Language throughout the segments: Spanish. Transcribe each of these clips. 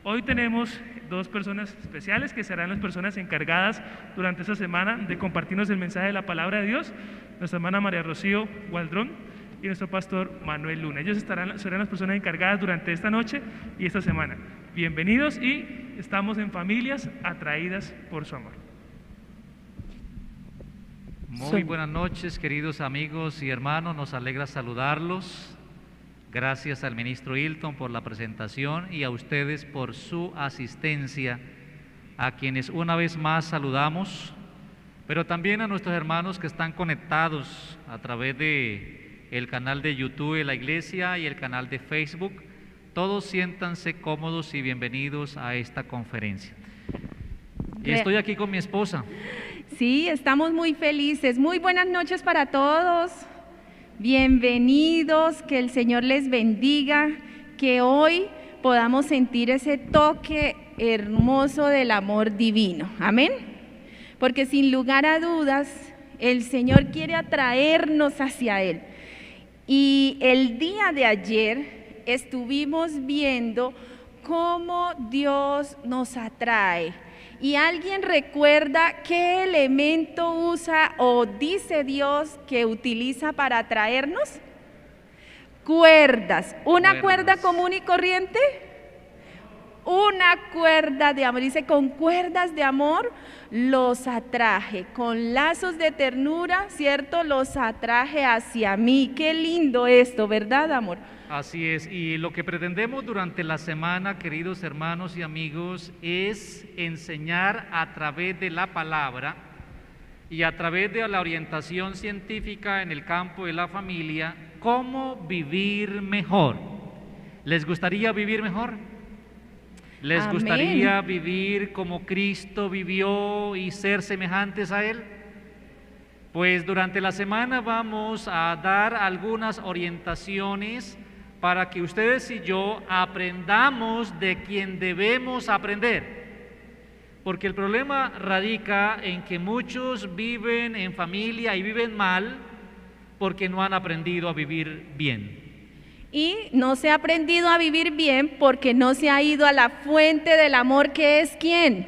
Hoy tenemos dos personas especiales que serán las personas encargadas durante esta semana de compartirnos el mensaje de la palabra de Dios, nuestra hermana María Rocío Gualdrón y nuestro pastor Manuel Luna. Ellos serán las personas encargadas durante esta noche y esta semana. Bienvenidos y estamos en familias atraídas por su amor. Muy buenas noches, queridos amigos y hermanos, nos alegra saludarlos. Gracias al ministro Hilton por la presentación y a ustedes por su asistencia, a quienes una vez más saludamos, pero también a nuestros hermanos que están conectados a través de el canal de YouTube de la iglesia y el canal de Facebook. Todos siéntanse cómodos y bienvenidos a esta conferencia. Y estoy aquí con mi esposa. Sí, estamos muy felices. Muy buenas noches para todos. Bienvenidos, que el Señor les bendiga, que hoy podamos sentir ese toque hermoso del amor divino. Amén. Porque sin lugar a dudas, el Señor quiere atraernos hacia Él. Y el día de ayer estuvimos viendo cómo Dios nos atrae. ¿Y alguien recuerda qué elemento usa o dice Dios que utiliza para atraernos? Cuerdas. ¿Una cuerda común y corriente? Una cuerda de amor. Dice, con cuerdas de amor los atraje, con lazos de ternura, ¿cierto? Los atraje hacia mí. Qué lindo esto, ¿verdad, amor? Así es, y lo que pretendemos durante la semana, queridos hermanos y amigos, es enseñar a través de la palabra y a través de la orientación científica en el campo de la familia, cómo vivir mejor. ¿Les gustaría vivir mejor? ¿Les Amén. gustaría vivir como Cristo vivió y ser semejantes a Él? Pues durante la semana vamos a dar algunas orientaciones para que ustedes y yo aprendamos de quien debemos aprender. Porque el problema radica en que muchos viven en familia y viven mal porque no han aprendido a vivir bien. Y no se ha aprendido a vivir bien porque no se ha ido a la fuente del amor, que es ¿quién?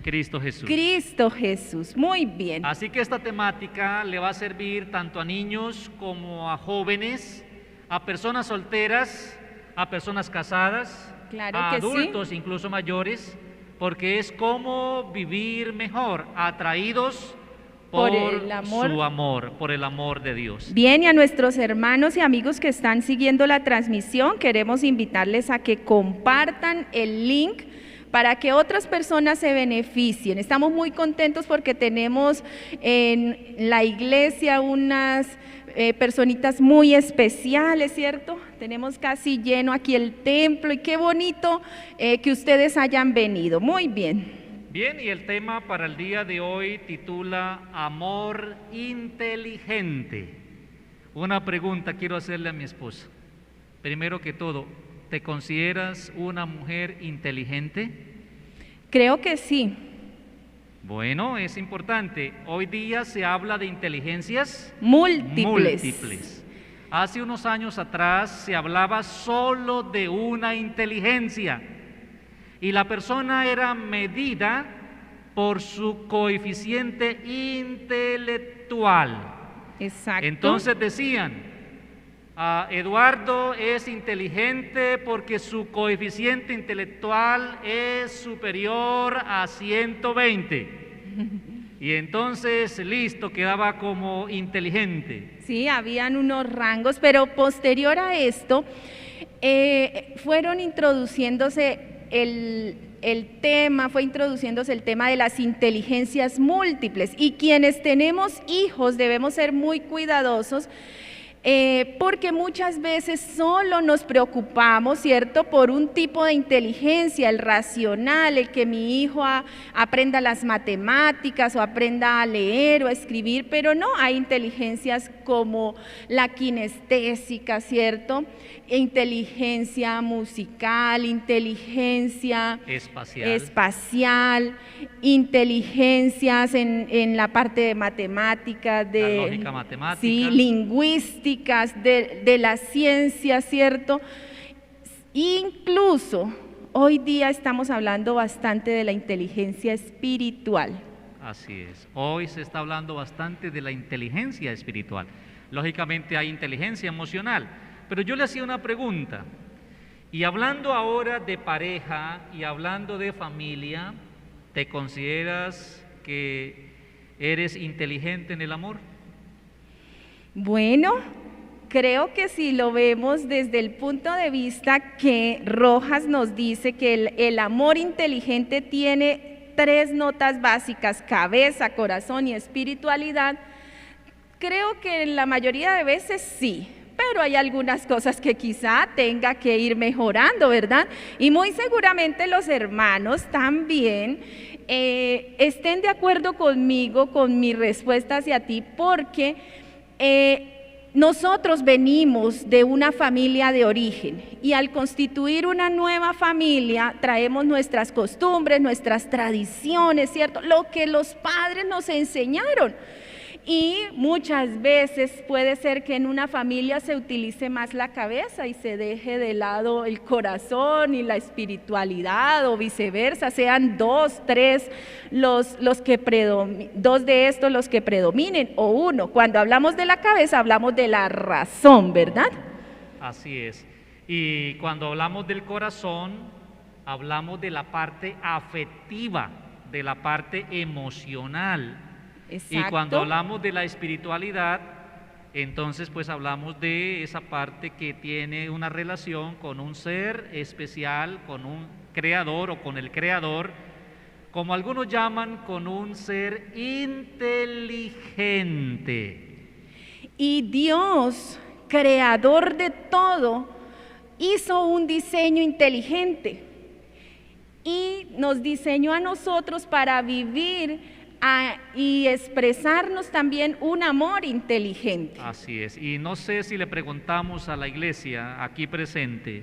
Cristo Jesús. Cristo Jesús. Muy bien. Así que esta temática le va a servir tanto a niños como a jóvenes, a personas solteras, a personas casadas, Claro a que adultos sí. incluso mayores, porque es cómo vivir mejor, atraídos por el amor. su amor, por el amor de Dios. Bien, y a nuestros hermanos y amigos que están siguiendo la transmisión, queremos invitarles a que compartan el link para que otras personas se beneficien. Estamos muy contentos porque tenemos en la iglesia unas personitas muy especiales, ¿cierto? Tenemos casi lleno aquí el templo y qué bonito que ustedes hayan venido. Muy bien. Bien, y el tema para el día de hoy titula Amor inteligente. Una pregunta quiero hacerle a mi esposa. Primero que todo, ¿te consideras una mujer inteligente? Creo que sí. Bueno, es importante. Hoy día se habla de inteligencias Múltiples. Hace unos años atrás se hablaba solo de una inteligencia y la persona era medida por su coeficiente intelectual. Exacto. Entonces decían, Eduardo es inteligente porque su coeficiente intelectual es superior a 120. Y entonces, listo, quedaba como inteligente. Sí, habían unos rangos, pero posterior a esto, fueron introduciéndose fue introduciéndose el tema de las inteligencias múltiples, y quienes tenemos hijos debemos ser muy cuidadosos porque muchas veces solo nos preocupamos, ¿cierto?, por un tipo de inteligencia, el racional, el que mi hijo aprenda las matemáticas o aprenda a leer o a escribir, pero no, hay inteligencias como la kinestésica, ¿cierto?, inteligencia musical, inteligencia espacial, inteligencias en la parte de matemáticas, la lógica matemática, sí, lingüísticas, de la ciencia, ¿cierto? Incluso Hoy día estamos hablando bastante de la inteligencia espiritual. Así es. Hoy se está hablando bastante de la inteligencia espiritual. Lógicamente hay inteligencia emocional, pero yo le hacía una pregunta. Y hablando ahora de pareja y hablando de familia, ¿te consideras que eres inteligente en el amor? Bueno, creo que si lo vemos desde el punto de vista que Rojas nos dice que el amor inteligente tiene 3 notas básicas: cabeza, corazón y espiritualidad, creo que en la mayoría de veces sí, pero hay algunas cosas que quizá tenga que ir mejorando, ¿verdad? Y muy seguramente los hermanos también estén de acuerdo conmigo, con mi respuesta hacia ti, porque nosotros venimos de una familia de origen y al constituir una nueva familia traemos nuestras costumbres, nuestras tradiciones, ¿cierto? Lo que los padres nos enseñaron. Y muchas veces puede ser que en una familia se utilice más la cabeza y se deje de lado el corazón y la espiritualidad, o viceversa, sean 2, 3 dos de estos los que predominen, o uno. Cuando hablamos de la cabeza hablamos de la razón, ¿verdad? Así es. Y cuando hablamos del corazón, hablamos de la parte afectiva, de la parte emocional. Exacto. Y cuando hablamos de la espiritualidad, entonces pues hablamos de esa parte que tiene una relación con un ser especial, con un creador o con el creador, como algunos llaman, con un ser inteligente. Y Dios, creador de todo, hizo un diseño inteligente y nos diseñó a nosotros para vivir y expresarnos también un amor inteligente. Así es. Y no sé si le preguntamos a la iglesia aquí presente,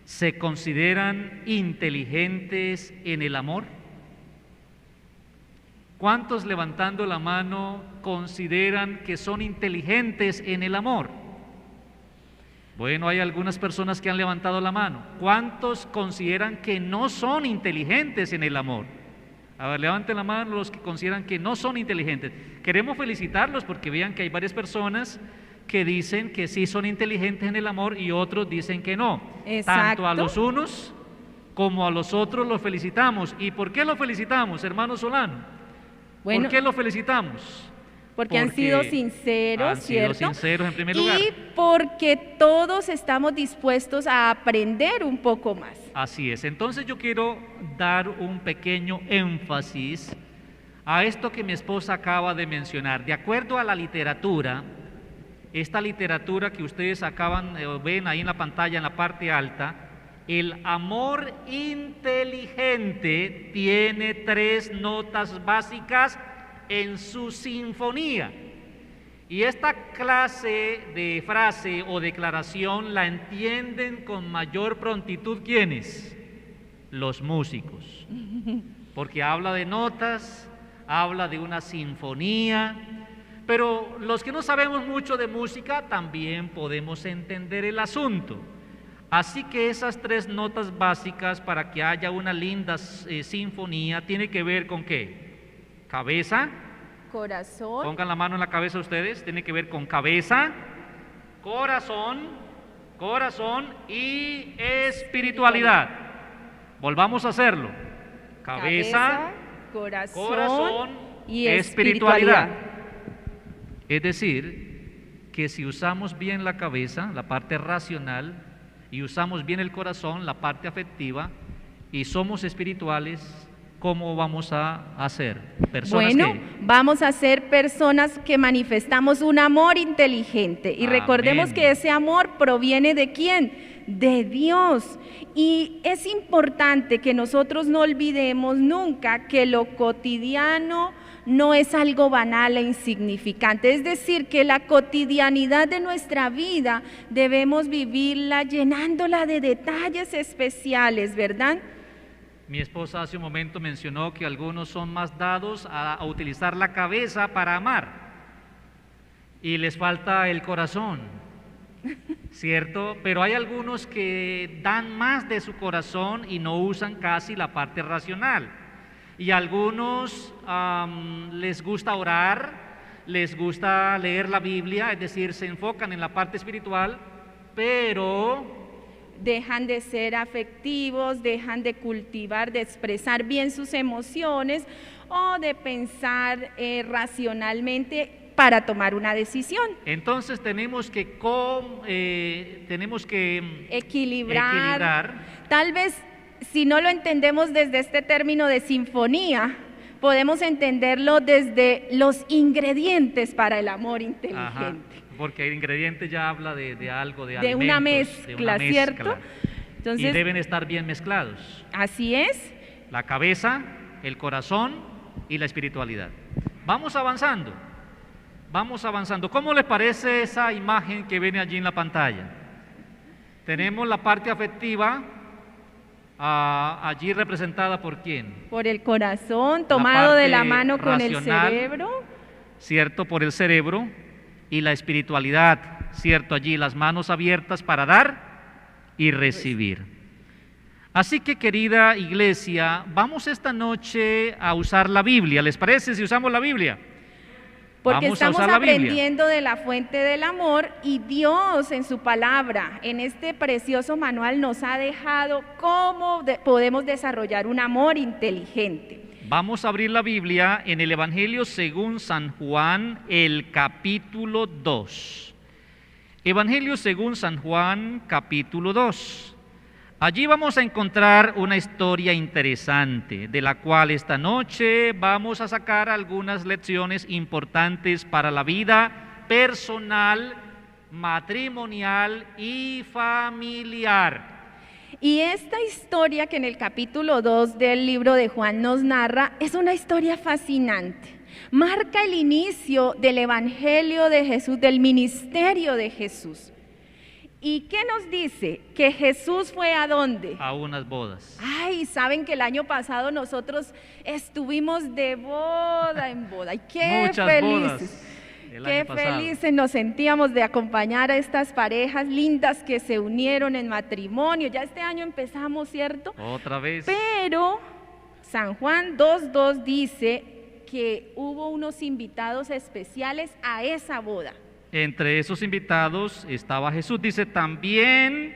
¿se consideran inteligentes en el amor? ¿Cuántos, levantando la mano, consideran que son inteligentes en el amor? Bueno, hay algunas personas que han levantado la mano. ¿Cuántos consideran que no son inteligentes en el amor? A ver, levanten la mano los que consideran que no son inteligentes. Queremos felicitarlos porque vean que hay varias personas que dicen que sí son inteligentes en el amor y otros dicen que no. Exacto. Tanto a los unos como a los otros los felicitamos. ¿Y por qué los felicitamos, hermano Solano? Bueno, ¿por qué los felicitamos? Porque han sido sinceros, ¿cierto? Han sido sinceros en primer lugar. Y porque todos estamos dispuestos a aprender un poco más. Así es. Entonces yo quiero dar un pequeño énfasis a esto que mi esposa acaba de mencionar. De acuerdo a la literatura, esta literatura que ustedes ven ahí en la pantalla en la parte alta, el amor inteligente tiene 3 notas básicas en su sinfonía. Y esta clase de frase o declaración la entienden con mayor prontitud ¿quiénes? Los músicos. Porque habla de notas, habla de una sinfonía, pero los que no sabemos mucho de música también podemos entender el asunto. Así que esas 3 notas básicas para que haya una linda sinfonía tiene que ver con ¿qué? Cabeza, corazón. Pongan la mano en la cabeza ustedes. Tiene que ver con cabeza, corazón y espiritualidad. Volvamos a hacerlo. Cabeza, corazón y espiritualidad. Es decir, que si usamos bien la cabeza, la parte racional, y usamos bien el corazón, la parte afectiva, y somos espirituales, ¿cómo vamos a hacer? Vamos a ser personas que manifestamos un amor inteligente. Y recordemos que ese amor proviene ¿de quién? De Dios. Y es importante que nosotros no olvidemos nunca que lo cotidiano no es algo banal e insignificante. Es decir, que la cotidianidad de nuestra vida debemos vivirla llenándola de detalles especiales, ¿verdad? Mi esposa hace un momento mencionó que algunos son más dados a utilizar la cabeza para amar y les falta el corazón. ¿cierto? Pero hay algunos que dan más de su corazón y no usan casi la parte racional. Y a algunos les gusta orar, les gusta leer la Biblia, es decir, se enfocan en la parte espiritual, pero dejan de ser afectivos, dejan de cultivar, de expresar bien sus emociones o de pensar racionalmente para tomar una decisión. Entonces tenemos que equilibrar. Tal vez, si no lo entendemos desde este término de sinfonía, podemos entenderlo desde los ingredientes para el amor inteligente. Ajá, porque el ingrediente ya habla de algo, de alimentos, una mezcla, ¿cierto? Entonces, y deben estar bien mezclados. Así es. La cabeza, el corazón y la espiritualidad. Vamos avanzando. ¿Cómo les parece esa imagen que viene allí en la pantalla? Tenemos la parte afectiva, allí representada por ¿quién? Por el corazón, tomado de la mano con racional, el cerebro. ¿Cierto? Por el cerebro. Y la espiritualidad, ¿cierto? Allí las manos abiertas para dar y recibir. Así que, querida iglesia, vamos esta noche a usar la Biblia. ¿Les parece si usamos la Biblia? Porque estamos aprendiendo de la fuente del amor y Dios en su palabra, en este precioso manual, nos ha dejado cómo podemos desarrollar un amor inteligente. Vamos a abrir la Biblia en el Evangelio según San Juan, el capítulo 2. Evangelio según San Juan, capítulo 2. Allí vamos a encontrar una historia interesante, de la cual esta noche vamos a sacar algunas lecciones importantes para la vida personal, matrimonial y familiar. Y esta historia que en el capítulo 2 del libro de Juan nos narra es una historia fascinante. Marca el inicio del Evangelio de Jesús, del ministerio de Jesús. ¿Y qué nos dice? Que Jesús fue ¿a dónde? A unas bodas. Ay, saben que el año pasado nosotros estuvimos de boda en boda. ¡Ay, qué muchas felices! Bodas qué felices nos sentíamos de acompañar a estas parejas lindas que se unieron en matrimonio. Ya este año empezamos, ¿cierto? Otra vez. Pero San Juan 2:2 dice que hubo unos invitados especiales a esa boda. Entre esos invitados estaba Jesús. Dice, también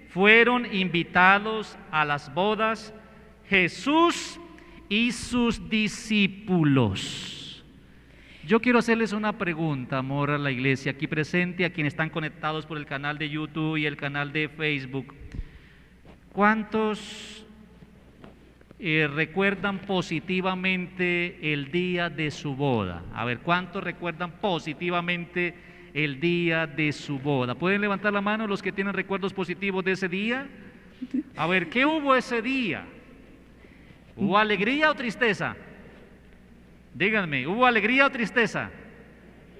fueron invitados a las bodas Jesús y sus discípulos. Yo quiero hacerles una pregunta, amor, a la iglesia aquí presente, a quienes están conectados por el canal de YouTube y el canal de Facebook. ¿Cuántos recuerdan positivamente el día de su boda? A ver, ¿cuántos recuerdan positivamente el día de su boda? ¿Pueden levantar la mano los que tienen recuerdos positivos de ese día? A ver, ¿qué hubo ese día? ¿Hubo alegría o tristeza? Díganme, ¿hubo alegría o tristeza?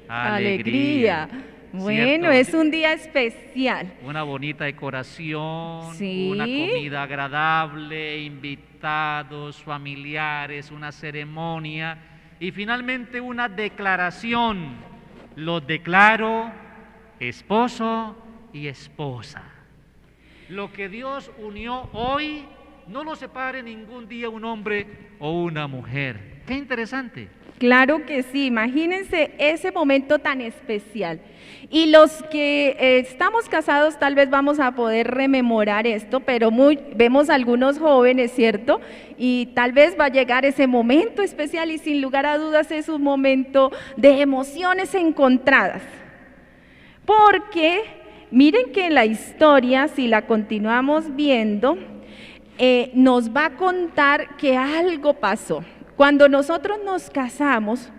Alegría. Bueno, es un día especial. Una bonita decoración, sí, una comida agradable, invitados, familiares, una ceremonia y finalmente una declaración. Los declaro esposo y esposa. Lo que Dios unió hoy, no lo separe ningún día un hombre o una mujer. ¡Qué interesante! Claro que sí, imagínense ese momento tan especial. Y los que estamos casados tal vez vamos a poder rememorar esto, pero vemos algunos jóvenes, ¿cierto? Y tal vez va a llegar ese momento especial y sin lugar a dudas es un momento de emociones encontradas. Porque miren que la historia, si la continuamos viendo, nos va a contar que algo pasó. Cuando nosotros nos casamos,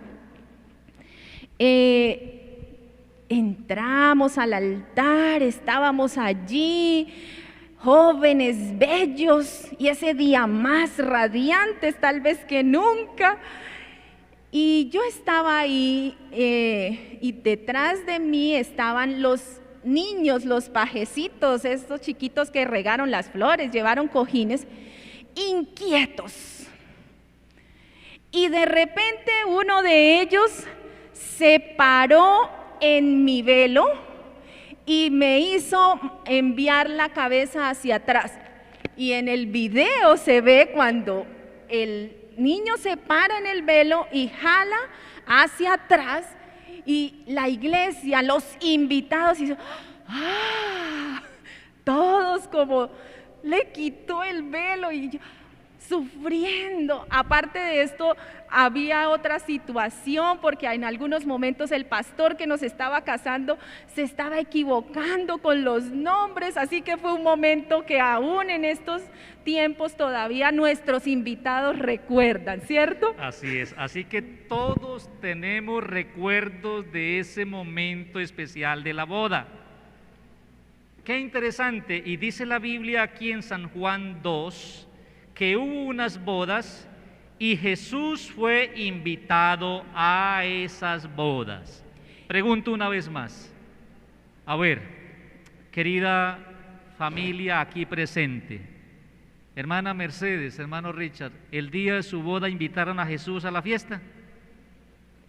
entramos al altar, estábamos allí, jóvenes, bellos, y ese día más radiantes tal vez que nunca. Y yo estaba ahí y detrás de mí estaban los niños, los pajecitos, estos chiquitos que regaron las flores, llevaron cojines, inquietos. Y de repente uno de ellos se paró en mi velo y me hizo enviar la cabeza hacia atrás. Y en el video se ve cuando el niño se para en el velo y jala hacia atrás, y la iglesia, los invitados, y todos como le quitó el velo y yo sufriendo. Aparte de esto, había otra situación, porque en algunos momentos el pastor que nos estaba casando se estaba equivocando con los nombres, así que fue un momento que aún en estos tiempos todavía nuestros invitados recuerdan, ¿cierto? Así es, así que todos tenemos recuerdos de ese momento especial de la boda. Qué interesante, y dice la Biblia aquí en San Juan 2, que hubo unas bodas y Jesús fue invitado a esas bodas. Pregunto una vez más, a ver, querida familia aquí presente, hermana Mercedes, hermano Richard, ¿el día de su boda invitaron a Jesús a la fiesta?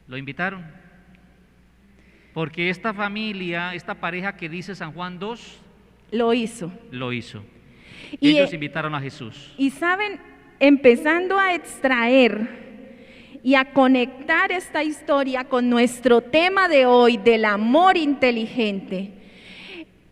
¿Lo invitaron? Porque esta familia, esta pareja que dice San Juan 2, lo hizo. Lo hizo. Y ellos invitaron a Jesús. Y saben, empezando a extraer y a conectar esta historia con nuestro tema de hoy del amor inteligente,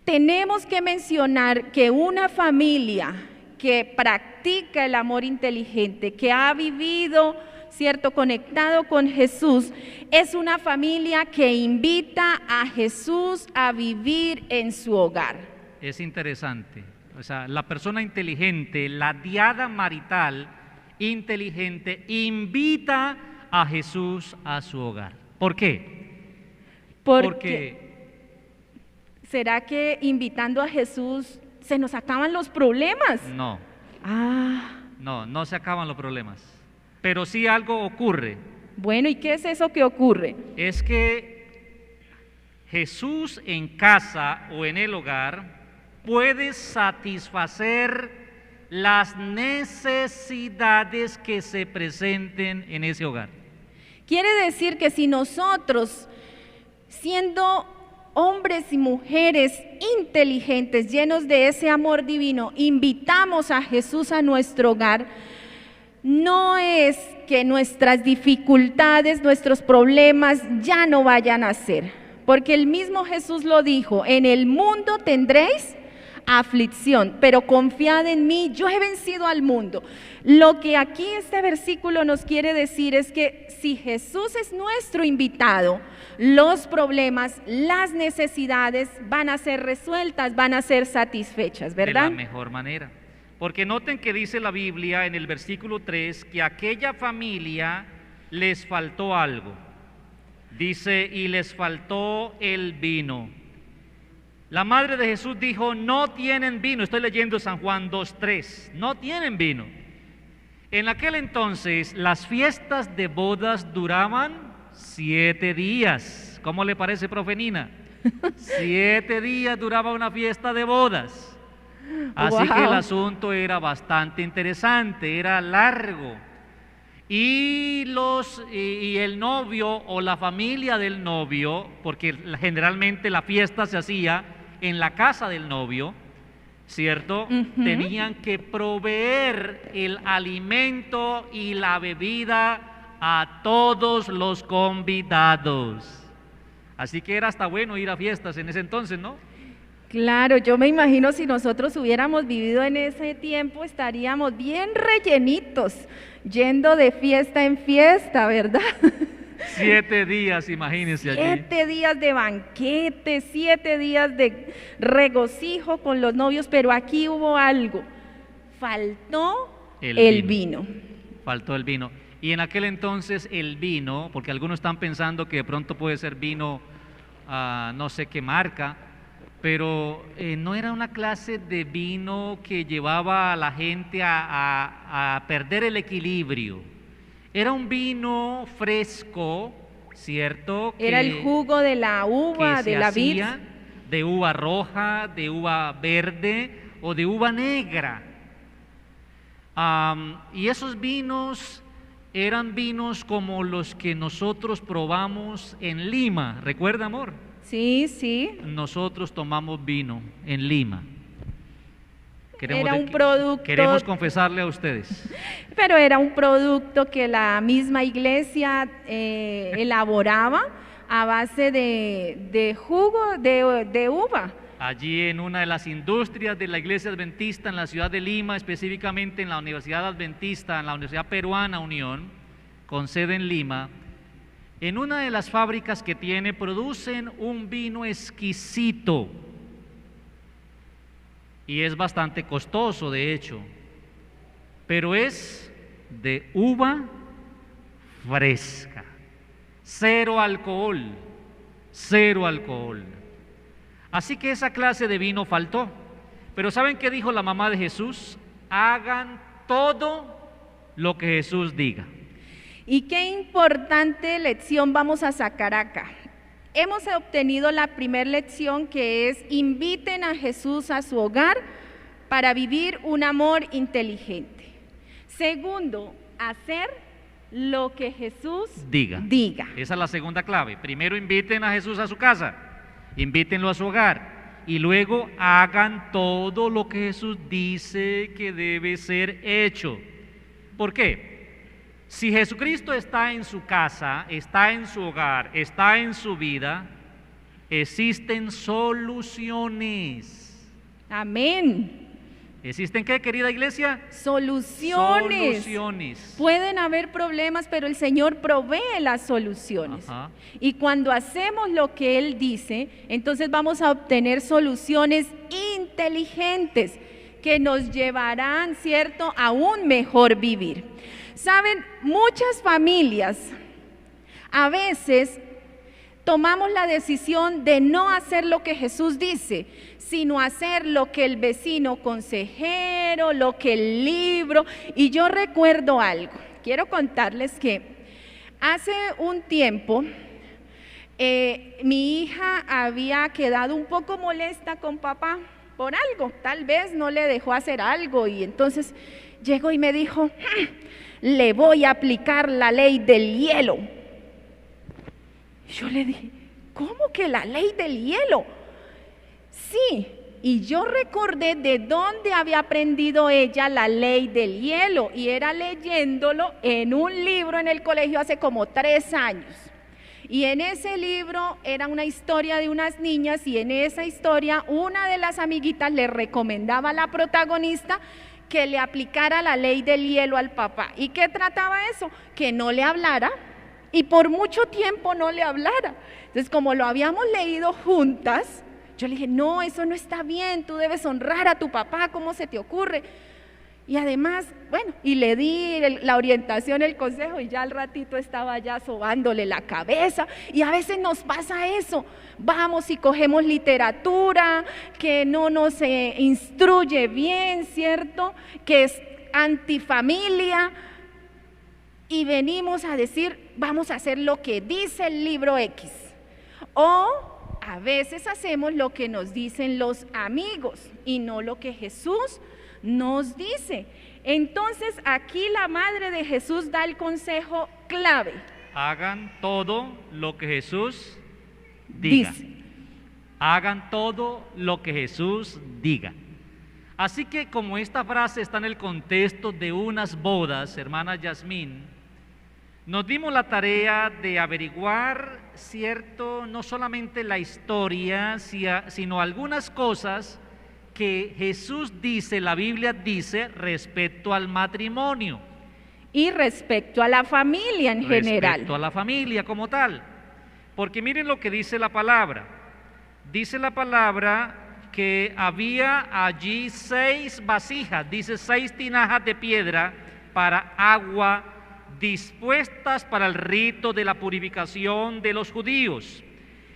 tenemos que mencionar que una familia que practica el amor inteligente, que ha vivido, cierto, conectado con Jesús, es una familia que invita a Jesús a vivir en su hogar. Es interesante. O sea, la persona inteligente, la diada marital inteligente, invita a Jesús a su hogar. ¿Por qué? Porque ¿será que invitando a Jesús se nos acaban los problemas? No. No se acaban los problemas. Pero sí algo ocurre. Bueno, ¿y qué es eso que ocurre? Es que Jesús en casa o en el hogar puede satisfacer las necesidades que se presenten en ese hogar. Quiere decir que si nosotros, siendo hombres y mujeres inteligentes, llenos de ese amor divino, invitamos a Jesús a nuestro hogar, no es que nuestras dificultades, nuestros problemas ya no vayan a ser, porque el mismo Jesús lo dijo: en el mundo tendréis aflicción, pero confiad en mí, yo he vencido al mundo. Lo que aquí este versículo nos quiere decir es que si Jesús es nuestro invitado, los problemas, las necesidades van a ser resueltas, van a ser satisfechas, ¿verdad? De la mejor manera. Porque noten que dice la Biblia en el versículo 3 que a aquella familia les faltó algo. Dice, y les faltó el vino. La madre de Jesús dijo, no tienen vino. Estoy leyendo San Juan 2:3. No tienen vino. En aquel entonces las fiestas de bodas duraban 7 días. ¿Cómo le parece, profe Nina? 7 días duraba una fiesta de bodas. Así que el asunto era bastante interesante, era largo. Y el novio o la familia del novio, porque generalmente la fiesta se hacía en la casa del novio, ¿cierto? Tenían que proveer el alimento y la bebida a todos los convidados. Así que era hasta bueno ir a fiestas en ese entonces, ¿no? Claro, yo me imagino si nosotros hubiéramos vivido en ese tiempo, estaríamos bien rellenitos, yendo de fiesta en fiesta, ¿verdad? 7 días, imagínense allí. 7 días de banquete, 7 días de regocijo con los novios, pero aquí hubo algo, faltó el vino. Faltó el vino. Y en aquel entonces el vino, porque algunos están pensando que de pronto puede ser vino, no sé qué marca, pero no era una clase de vino que llevaba a la gente a perder el equilibrio. Era un vino fresco, ¿cierto? Era el jugo de la uva, de la vid. De uva roja, de uva verde o de uva negra. Y esos vinos eran vinos como los que nosotros probamos en Lima. ¿Recuerda, amor? Sí, sí. nosotros tomamos vino en Lima. Era un producto, Queremos confesarle a ustedes. pero era un producto que la misma iglesia elaboraba a base de jugo de uva. Allí en una de las industrias de la iglesia adventista en la ciudad de Lima, específicamente en la Universidad Adventista, en la Universidad Peruana Unión, con sede en Lima, en una de las fábricas que tiene, producen un vino exquisito y es bastante costoso, de hecho, pero es de uva fresca, cero alcohol, cero alcohol. Así que esa clase de vino faltó. Pero ¿saben qué dijo la mamá de Jesús? Hagan todo lo que Jesús diga. Y qué importante lección vamos a sacar acá. Hemos obtenido la primera lección, que es: inviten a Jesús a su hogar para vivir un amor inteligente. Segundo, hacer lo que Jesús diga. Esa es la segunda clave. Primero inviten a Jesús a su casa, invítenlo a su hogar y luego hagan todo lo que Jesús dice que debe ser hecho. ¿Por qué? Si Jesucristo está en su casa, está en su hogar, está en su vida, existen soluciones. Amén. ¿Existen qué, querida iglesia? Soluciones. Pueden haber problemas, pero el Señor provee las soluciones. Ajá. Y cuando hacemos lo que Él dice, entonces vamos a obtener soluciones inteligentes que nos llevarán, ¿cierto?, a un mejor vivir. Saben, muchas familias a veces tomamos la decisión de no hacer lo que Jesús dice, sino hacer lo que el vecino consejero, lo que el libro. Y yo recuerdo algo, quiero contarles que hace un tiempo mi hija había quedado un poco molesta con papá por algo, tal vez no le dejó hacer algo, y entonces llegó y me dijo: le voy a aplicar la ley del hielo. Yo le dije: ¿cómo que la ley del hielo? Sí, y yo recordé de dónde había aprendido ella la ley del hielo, y era leyéndolo en un libro en el colegio hace como 3 años. Y en ese libro era una historia de unas niñas, y en esa historia una de las amiguitas le recomendaba a la protagonista que le aplicara la ley del hielo al papá. ¿Y qué trataba eso? Que no le hablara, y por mucho tiempo no le hablara. Entonces, como lo habíamos leído juntas, yo le dije: no, eso no está bien, tú debes honrar a tu papá, ¿cómo se te ocurre? Y además, bueno, y le di la orientación, el consejo, y ya al ratito estaba ya sobándole la cabeza. Y a veces nos pasa eso, vamos y cogemos literatura que no nos instruye bien, ¿cierto?, que es antifamilia, y venimos a decir: vamos a hacer lo que dice el libro X. O a veces hacemos lo que nos dicen los amigos y no lo que Jesús nos dice. Entonces aquí la madre de Jesús da el consejo clave: hagan todo lo que Jesús diga. Hagan todo lo que Jesús diga. Así que como esta frase está en el contexto de unas bodas, hermana Yasmín, nos dimos la tarea de averiguar, cierto, no solamente la historia, sino algunas cosas que Jesús dice, la Biblia dice, respecto al matrimonio. Y respecto a la familia en general. Respecto a la familia como tal. Porque miren lo que dice la palabra. Dice la palabra que había allí 6 vasijas, dice 6 tinajas de piedra para agua, dispuestas para el rito de la purificación de los judíos.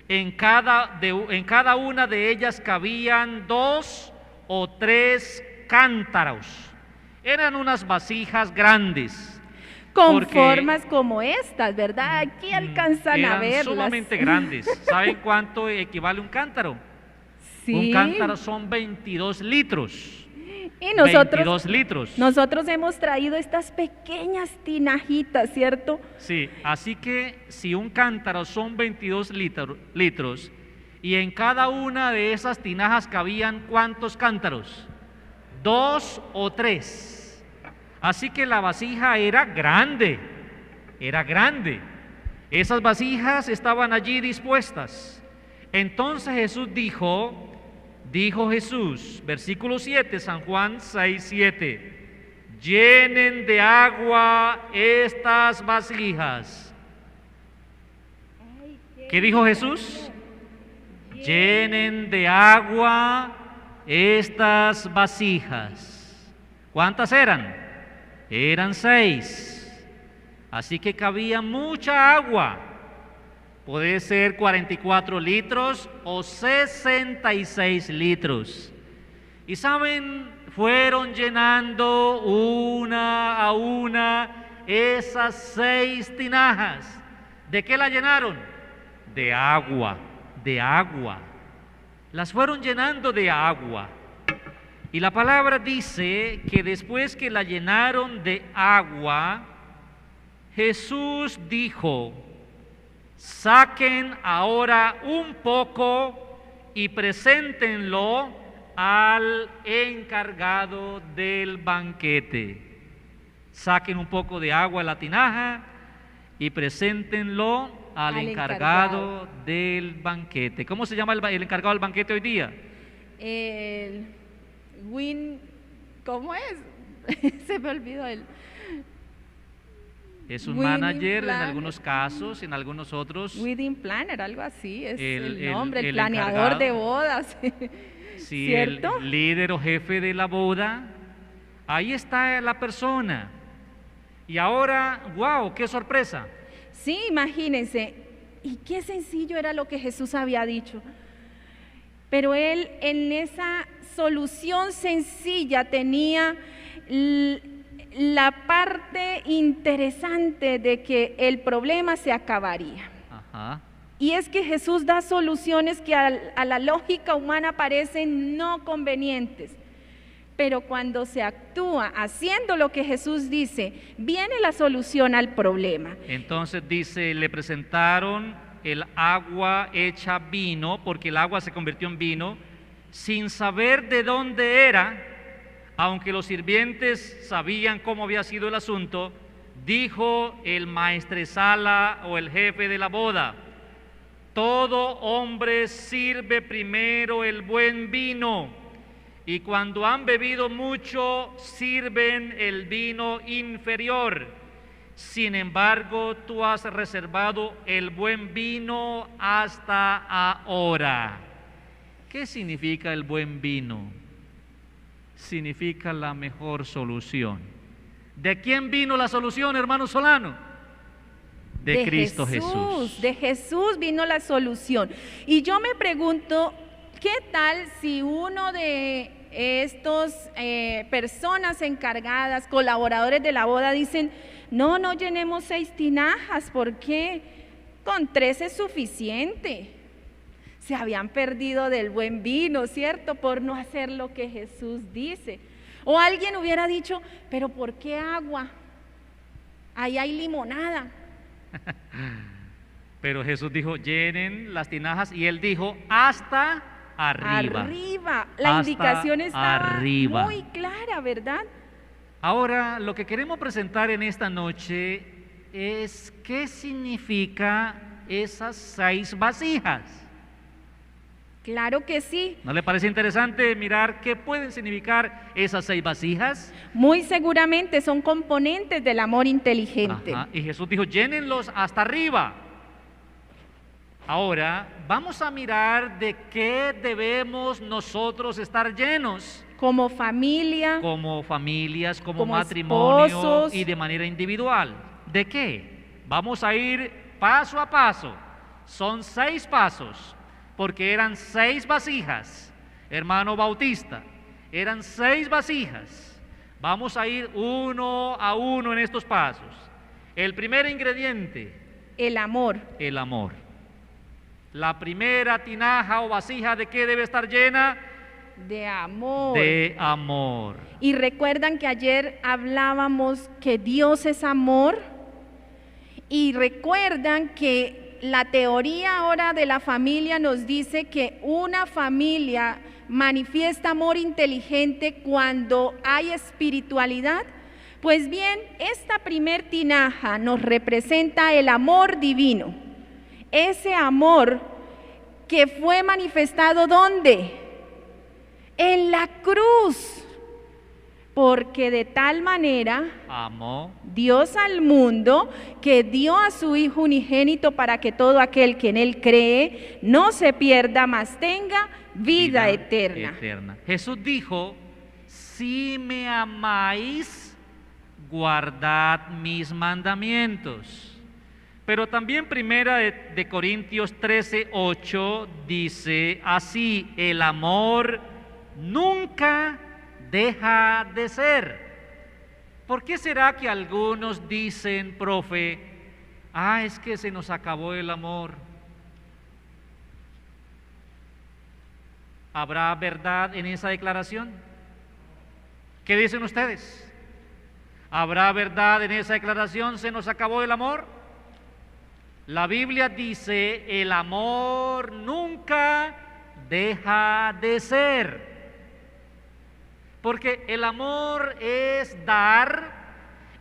En cada una de ellas cabían 2 o 3 cántaros. Eran unas vasijas grandes. Con formas como estas, ¿verdad? Aquí alcanzan a verlas. Eran sumamente grandes. ¿Saben cuánto equivale un cántaro? Sí. Un cántaro son 22 litros. Y nosotros, 22 litros. Nosotros hemos traído estas pequeñas tinajitas, ¿cierto? Sí, así que si un cántaro son 22 litros, y en cada una de esas tinajas cabían ¿cuántos cántaros? 2 o 3. Así que la vasija era grande, era grande. Esas vasijas estaban allí dispuestas. Entonces Jesús dijo Jesús, versículo 7, San Juan 6, 7, llenen de agua estas vasijas. ¿Qué dijo Jesús? Llenen de agua estas vasijas. ¿Cuántas eran? Eran 6. Así que cabía mucha agua. Puede ser 44 litros o 66 litros. Y saben, fueron llenando una a una esas 6 tinajas. ¿De qué la llenaron? De agua, de agua. Las fueron llenando de agua. Y la palabra dice que después que la llenaron de agua, Jesús dijo: saquen ahora un poco y preséntenlo al encargado del banquete. Saquen un poco de agua a la tinaja y preséntenlo al encargado del banquete. ¿Cómo se llama el encargado del banquete hoy día? ¿Cómo es? Se me olvidó él. Es un manager en algunos casos, en algunos otros. Wedding planner, algo así, es el nombre, el planeador de bodas. Sí, ¿cierto? El líder o jefe de la boda. Ahí está la persona. Y ahora, wow, qué sorpresa. Sí, imagínense, y qué sencillo era lo que Jesús había dicho. Pero él en esa solución sencilla tenía la parte interesante de que el problema se acabaría. Ajá. Y es que Jesús da soluciones que a la lógica humana parecen no convenientes. Pero cuando se actúa haciendo lo que Jesús dice, viene la solución al problema. Entonces dice, le presentaron el agua hecha vino, porque el agua se convirtió en vino, sin saber de dónde era. Aunque los sirvientes sabían cómo había sido el asunto, dijo el maestresala o el jefe de la boda: todo hombre sirve primero el buen vino, y cuando han bebido mucho, sirven el vino inferior. Sin embargo, tú has reservado el buen vino hasta ahora. ¿Qué significa el buen vino? Significa la mejor solución. ¿De quién vino la solución, hermano Solano? De Cristo Jesús. De Jesús vino la solución. Y yo me pregunto, ¿qué tal si uno de estos personas encargadas, colaboradores de la boda, dicen: no llenemos 6 tinajas, ¿por qué? Con 3 es suficiente. Se habían perdido del buen vino, ¿cierto? Por no hacer lo que Jesús dice. O alguien hubiera dicho: pero ¿por qué agua? Ahí hay limonada. Pero Jesús dijo: llenen las tinajas, y él dijo: hasta arriba. Arriba. La indicación estaba muy clara, ¿verdad? Ahora, lo que queremos presentar en esta noche es qué significa esas 6 vasijas. Claro que sí. ¿No le parece interesante mirar qué pueden significar esas 6 vasijas? Muy seguramente son componentes del amor inteligente. Ajá. Y Jesús dijo: llénenlos hasta arriba. Ahora vamos a mirar de qué debemos nosotros estar llenos. Como familia, como familias, como matrimonio, esposos, y de manera individual. ¿De qué? Vamos a ir paso a paso. Son 6 pasos, porque eran 6 vasijas, hermano Bautista, eran 6 vasijas. Vamos a ir uno a uno en estos pasos. El primer ingrediente: el amor. El amor. La primera tinaja o vasija, ¿de qué debe estar llena? De amor. De amor. Y recuerdan que ayer hablábamos que Dios es amor, y recuerdan que la teoría ahora de la familia nos dice que una familia manifiesta amor inteligente cuando hay espiritualidad. Pues bien, esta primer tinaja nos representa el amor divino, ese amor que fue manifestado ¿dónde? En la cruz, porque de tal manera amó Dios al mundo que dio a su Hijo unigénito para que todo aquel que en Él cree no se pierda, mas tenga vida eterna. Jesús dijo, si me amáis, guardad mis mandamientos. Pero también primera de Corintios 13:8 dice así, el amor nunca deja de ser. ¿Por qué será que algunos dicen, profe, es que se nos acabó el amor? ¿Habrá verdad en esa declaración? ¿Qué dicen ustedes? ¿Habrá verdad en esa declaración? ¿Se nos acabó el amor? La Biblia dice, el amor nunca deja de ser. Porque el amor es dar,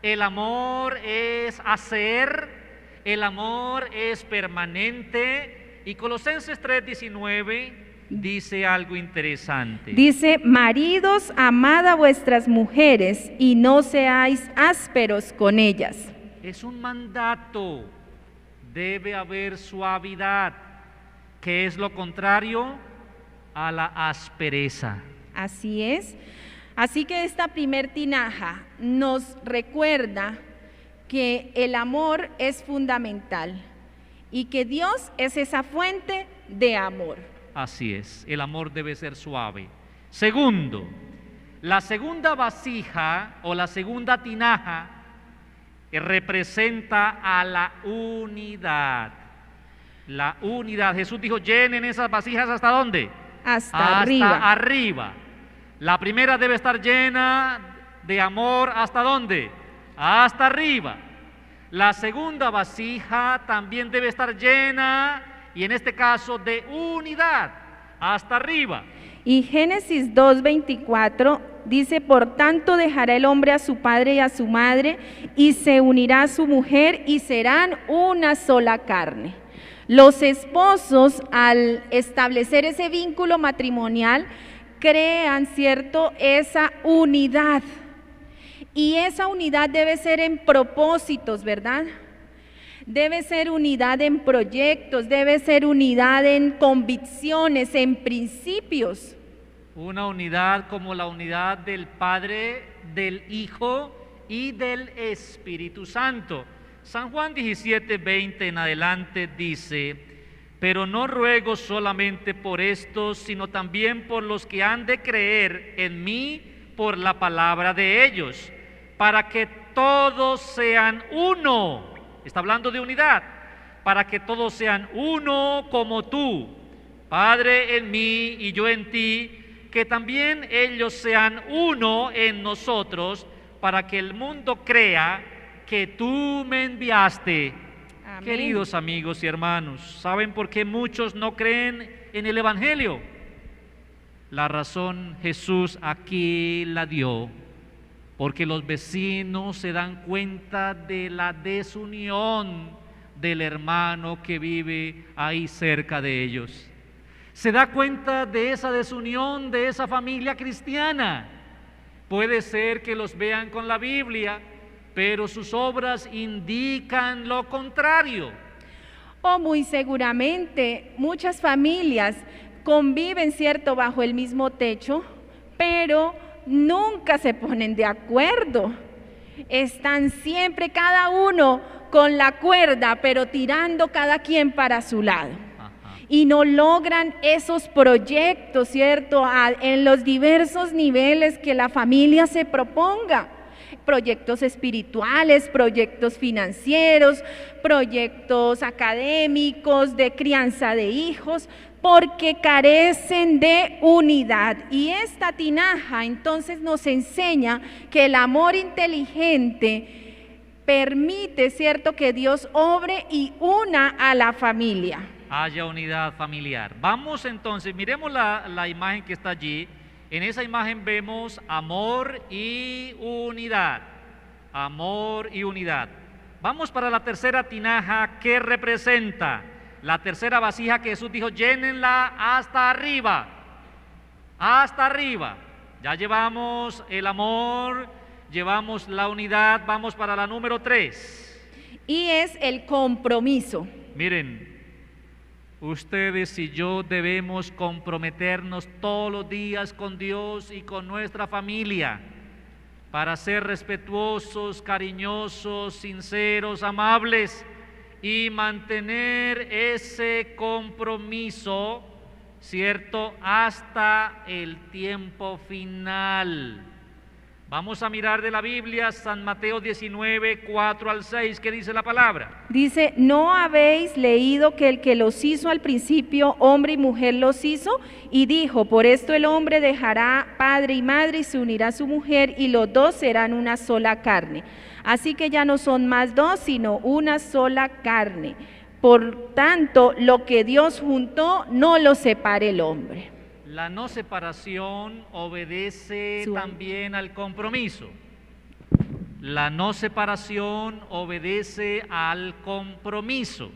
el amor es hacer, el amor es permanente. Y Colosenses 3:19 dice algo interesante. Dice, maridos, amad a vuestras mujeres y no seáis ásperos con ellas. Es un mandato, debe haber suavidad, que es lo contrario a la aspereza. Así es. Así que esta primer tinaja nos recuerda que el amor es fundamental y que Dios es esa fuente de amor. Así es, el amor debe ser suave. Segundo, la segunda vasija o la segunda tinaja representa a la unidad. La unidad. Jesús dijo, llenen esas vasijas ¿hasta dónde? Hasta arriba. Arriba. La primera debe estar llena de amor, ¿hasta dónde? Hasta arriba. La segunda vasija también debe estar llena, y en este caso de unidad, hasta arriba. Y Génesis 2:24 dice, por tanto dejará el hombre a su padre y a su madre, y se unirá a su mujer, y serán una sola carne. Los esposos, al establecer ese vínculo matrimonial, crean, ¿cierto?, esa unidad. Y esa unidad debe ser en propósitos, ¿verdad? Debe ser unidad en proyectos, debe ser unidad en convicciones, en principios. Una unidad como la unidad del Padre, del Hijo y del Espíritu Santo. San Juan 17:20 en adelante dice, pero no ruego solamente por estos, sino también por los que han de creer en mí por la palabra de ellos, para que todos sean uno. Está hablando de unidad. Para que todos sean uno como tú, Padre en mí y yo en ti, que también ellos sean uno en nosotros, para que el mundo crea que tú me enviaste. Amén. Queridos amigos y hermanos, ¿saben por qué muchos no creen en el Evangelio? La razón Jesús aquí la dio, porque los vecinos se dan cuenta de la desunión del hermano que vive ahí cerca de ellos. Se da cuenta de esa desunión de esa familia cristiana. Puede ser que los vean con la Biblia, pero sus obras indican lo contrario. O muy seguramente muchas familias conviven, ¿cierto?, bajo el mismo techo, pero nunca se ponen de acuerdo. Están siempre cada uno con la cuerda, pero tirando cada quien para su lado. Y no logran esos proyectos, ¿cierto?, en los diversos niveles que la familia se proponga. Proyectos espirituales, proyectos financieros, proyectos académicos, de crianza de hijos, porque carecen de unidad. Y esta tinaja entonces nos enseña que el amor inteligente permite, ¿cierto?, que Dios obre y una a la familia. Haya unidad familiar. Vamos entonces, miremos la imagen que está allí. En esa imagen vemos amor y unidad. Amor y unidad. Vamos para la tercera tinaja. ¿Qué representa? La tercera vasija que Jesús dijo, llénenla hasta arriba. Hasta arriba. Ya llevamos el amor, llevamos la unidad. Vamos para la número 3. Y es el compromiso. Miren, ustedes y yo debemos comprometernos todos los días con Dios y con nuestra familia para ser respetuosos, cariñosos, sinceros, amables y mantener ese compromiso, ¿cierto?, hasta el tiempo final. Vamos a mirar de la Biblia San Mateo 19, 4 al 6, ¿qué dice la palabra? Dice, ¿no habéis leído que el que los hizo al principio, hombre y mujer los hizo? Y dijo, por esto el hombre dejará padre y madre y se unirá a su mujer y los dos serán una sola carne. Así que ya no son más dos, sino una sola carne. Por tanto, lo que Dios juntó, no lo separe el hombre. La no separación obedece también al compromiso. La no separación obedece al compromiso.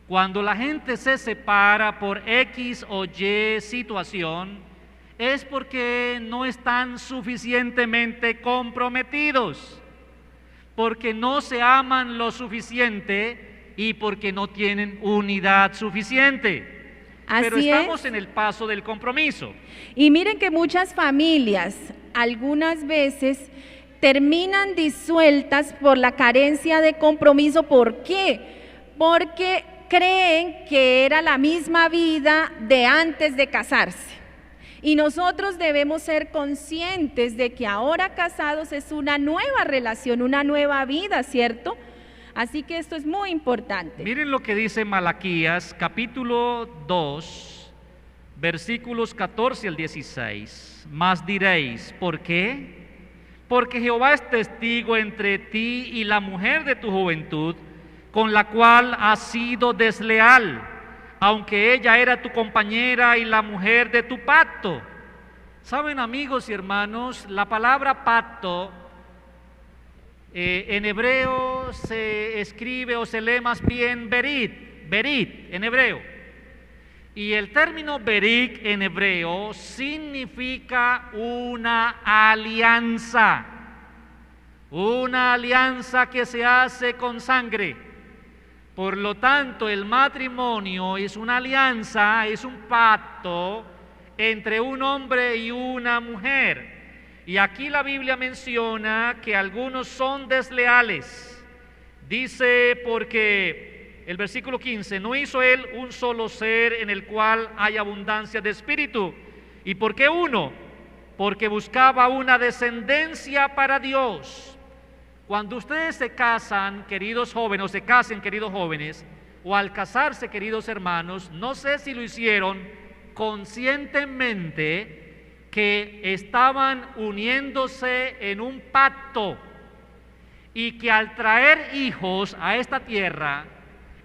Cuando la gente se separa por X o Y situación, es porque no están suficientemente comprometidos, porque no se aman lo suficiente y porque no tienen unidad suficiente. Pero estamos en el paso del compromiso. Y miren que muchas familias, algunas veces, terminan disueltas por la carencia de compromiso. ¿Por qué? Porque creen que era la misma vida de antes de casarse. Y nosotros debemos ser conscientes de que ahora casados es una nueva relación, una nueva vida, ¿cierto? Así que esto es muy importante. Miren lo que dice Malaquías, capítulo 2, versículos 14 al 16. Mas diréis, ¿por qué? Porque Jehová es testigo entre ti y la mujer de tu juventud, con la cual has sido desleal, aunque ella era tu compañera y la mujer de tu pacto. Saben, amigos y hermanos, la palabra pacto en hebreo se escribe o se lee más bien berit en hebreo. Y el término berit en hebreo significa una alianza que se hace con sangre. Por lo tanto, el matrimonio es una alianza, es un pacto entre un hombre y una mujer. Y aquí la Biblia menciona que algunos son desleales. Dice, porque el versículo 15, no hizo él un solo ser en el cual hay abundancia de espíritu. ¿Y por qué uno? Porque buscaba una descendencia para Dios. Cuando ustedes se casan, queridos jóvenes, o se casen, queridos jóvenes, o al casarse, queridos hermanos, no sé si lo hicieron conscientemente, que estaban uniéndose en un pacto y que al traer hijos a esta tierra,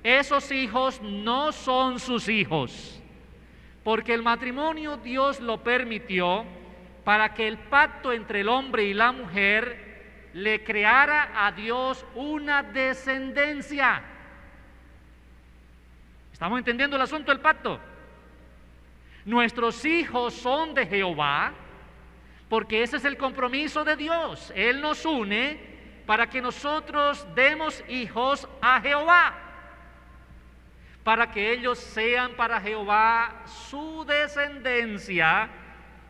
esos hijos no son sus hijos, porque el matrimonio Dios lo permitió para que el pacto entre el hombre y la mujer le creara a Dios una descendencia. ¿Estamos entendiendo el asunto del pacto? Nuestros hijos son de Jehová, porque ese es el compromiso de Dios. Él nos une para que nosotros demos hijos a Jehová, para que ellos sean para Jehová su descendencia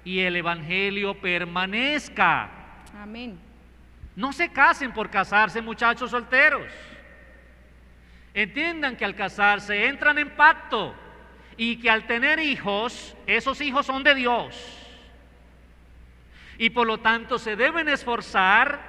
y el evangelio permanezca. Amén. No se casen por casarse, muchachos solteros. Entiendan que al casarse entran en pacto y que al tener hijos, esos hijos son de Dios. Y por lo tanto se deben esforzar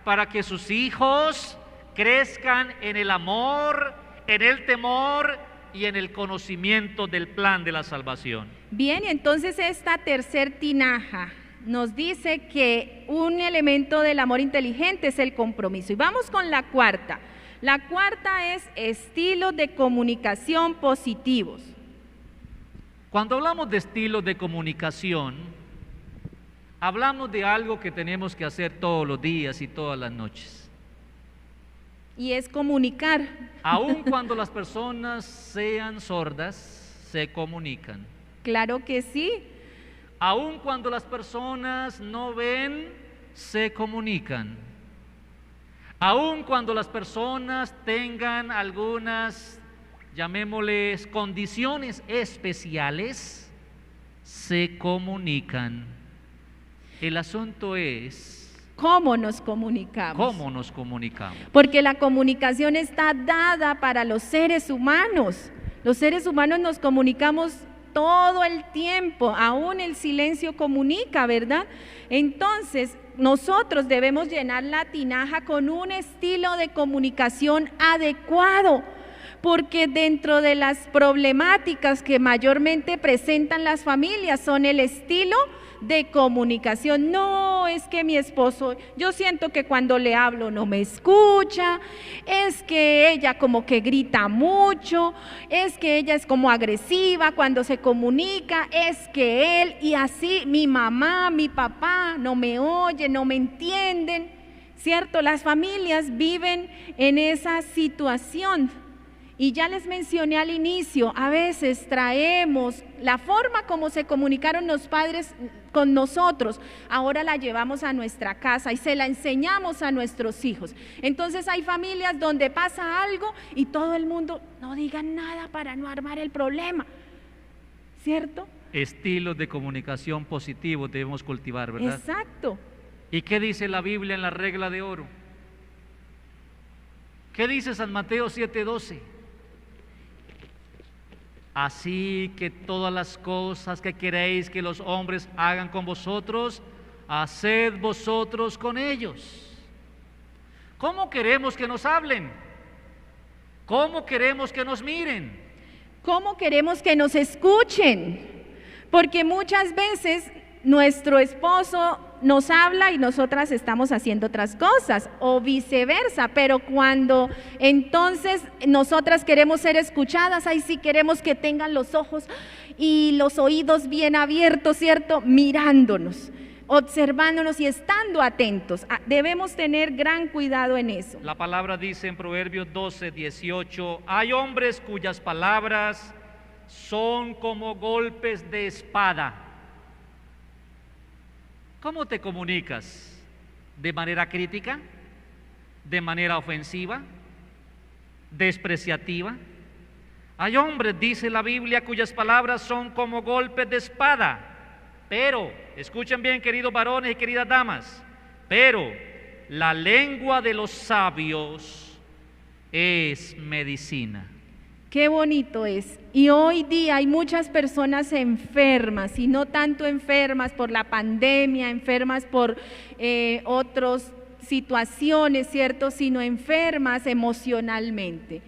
para que sus hijos crezcan en el amor, en el temor y en el conocimiento del plan de la salvación. Bien, y entonces esta tercer tinaja nos dice que un elemento del amor inteligente es el compromiso. Y vamos con la cuarta. La cuarta es estilos de comunicación positivos. Cuando hablamos de estilos de comunicación, hablamos de algo que tenemos que hacer todos los días y todas las noches. Y es comunicar. Aun cuando las personas sean sordas, se comunican. Claro que sí. Aun cuando las personas no ven, se comunican. Aun cuando las personas tengan algunas, llamémosles, condiciones especiales, se comunican. El asunto es ¿cómo nos comunicamos? ¿cómo nos comunicamos? Porque la comunicación está dada para los seres humanos. Los seres humanos nos comunicamos todo el tiempo, aún el silencio comunica, ¿verdad? Entonces, nosotros debemos llenar la tinaja con un estilo de comunicación adecuado, porque dentro de las problemáticas que mayormente presentan las familias son el estilo de comunicación. No, es que mi esposo, yo siento que cuando le hablo no me escucha, es que ella como que grita mucho, es que ella es como agresiva cuando se comunica, es que él, y así mi mamá, mi papá no me oyen, no me entienden, ¿cierto? Las familias viven en esa situación. Y ya les mencioné al inicio, a veces traemos la forma como se comunicaron los padres con nosotros, ahora la llevamos a nuestra casa y se la enseñamos a nuestros hijos. Entonces hay familias donde pasa algo y todo el mundo no diga nada para no armar el problema, ¿cierto? Estilos de comunicación positivos debemos cultivar, ¿verdad? Exacto. ¿Y qué dice la Biblia en la regla de oro? ¿Qué dice San Mateo 7:12? Así que todas las cosas que queréis que los hombres hagan con vosotros, haced vosotros con ellos. ¿Cómo queremos que nos hablen? ¿Cómo queremos que nos miren? ¿Cómo queremos que nos escuchen? Porque muchas veces nuestro esposo nos habla y nosotras estamos haciendo otras cosas, o viceversa, pero cuando entonces nosotras queremos ser escuchadas, ahí sí queremos que tengan los ojos y los oídos bien abiertos, ¿cierto? Mirándonos, observándonos y estando atentos. Debemos tener gran cuidado en eso. La palabra dice en Proverbios 12:18, hay hombres cuyas palabras son como golpes de espada. ¿Cómo te comunicas? ¿De manera crítica? ¿De manera ofensiva? ¿Despreciativa? Hay hombres, dice la Biblia, cuyas palabras son como golpes de espada. Pero, escuchen bien, queridos varones y queridas damas, pero la lengua de los sabios es medicina. Qué bonito es. Y hoy día hay muchas personas enfermas, y no tanto enfermas por la pandemia, enfermas por otras situaciones, ¿cierto? Sino enfermas emocionalmente.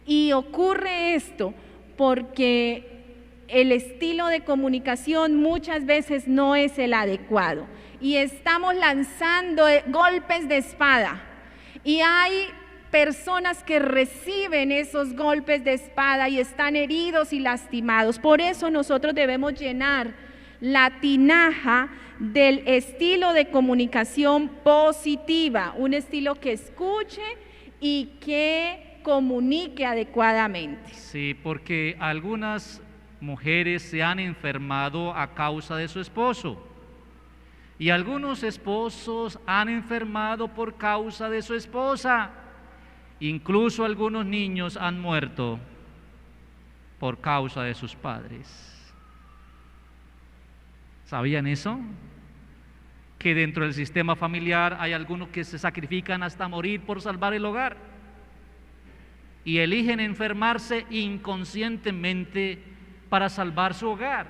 Y ocurre esto porque el estilo de comunicación muchas veces no es el adecuado. Y estamos lanzando golpes de espada. Y hay personas que reciben esos golpes de espada y están heridos y lastimados. Por eso nosotros debemos llenar la tinaja del estilo de comunicación positiva, un estilo que escuche y que comunique adecuadamente. Sí, porque algunas mujeres se han enfermado a causa de su esposo y algunos esposos han enfermado por causa de su esposa. Incluso algunos niños han muerto por causa de sus padres. ¿Sabían eso? Que dentro del sistema familiar hay algunos que se sacrifican hasta morir por salvar el hogar y eligen enfermarse inconscientemente para salvar su hogar.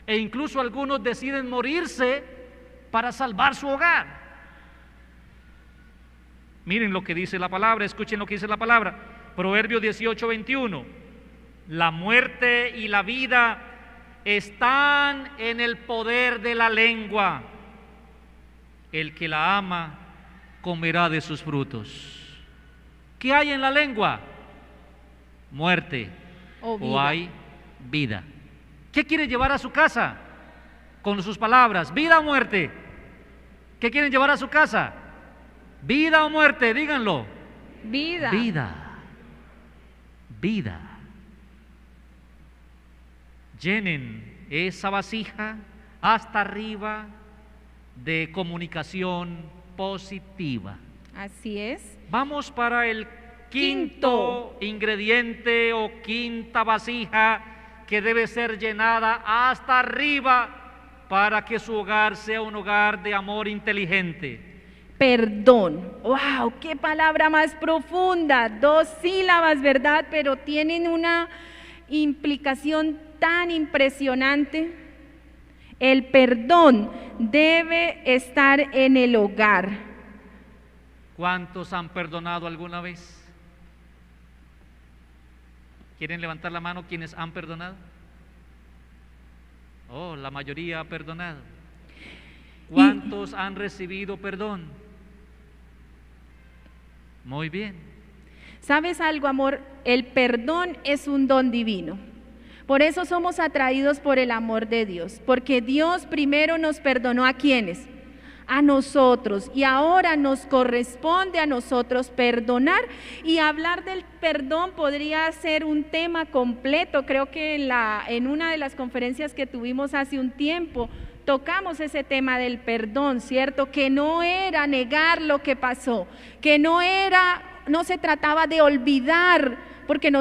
E incluso algunos deciden morirse para salvar su hogar. Miren lo que dice la palabra, escuchen lo que dice la palabra. Proverbios 18:21. La muerte y la vida están en el poder de la lengua, el que la ama comerá de sus frutos. ¿Qué hay en la lengua? Muerte. O hay vida. ¿Qué quiere llevar a su casa? Con sus palabras, ¿vida o muerte? ¿Qué quieren llevar a su casa? ¿Vida o muerte? Díganlo. Vida. Vida. Vida. Llenen esa vasija hasta arriba de comunicación positiva. Así es. Vamos para el quinto ingrediente o quinta vasija que debe ser llenada hasta arriba para que su hogar sea un hogar de amor inteligente. Perdón. ¡Wow! ¡Qué palabra más profunda! 2 sílabas, ¿verdad? Pero tienen una implicación tan impresionante. El perdón debe estar en el hogar. ¿Cuántos han perdonado alguna vez? ¿Quieren levantar la mano quienes han perdonado? Oh, la mayoría ha perdonado. ¿Cuántos han recibido perdón? Muy bien. ¿Sabes algo, amor? El perdón es un don divino. Por eso somos atraídos por el amor de Dios, porque Dios primero nos perdonó ¿a quiénes? A nosotros, y ahora nos corresponde a nosotros perdonar. Y hablar del perdón podría ser un tema completo. Creo que en una de las conferencias que tuvimos hace un tiempo tocamos ese tema del perdón, ¿cierto? Que no era negar lo que pasó, que no se trataba de olvidar, porque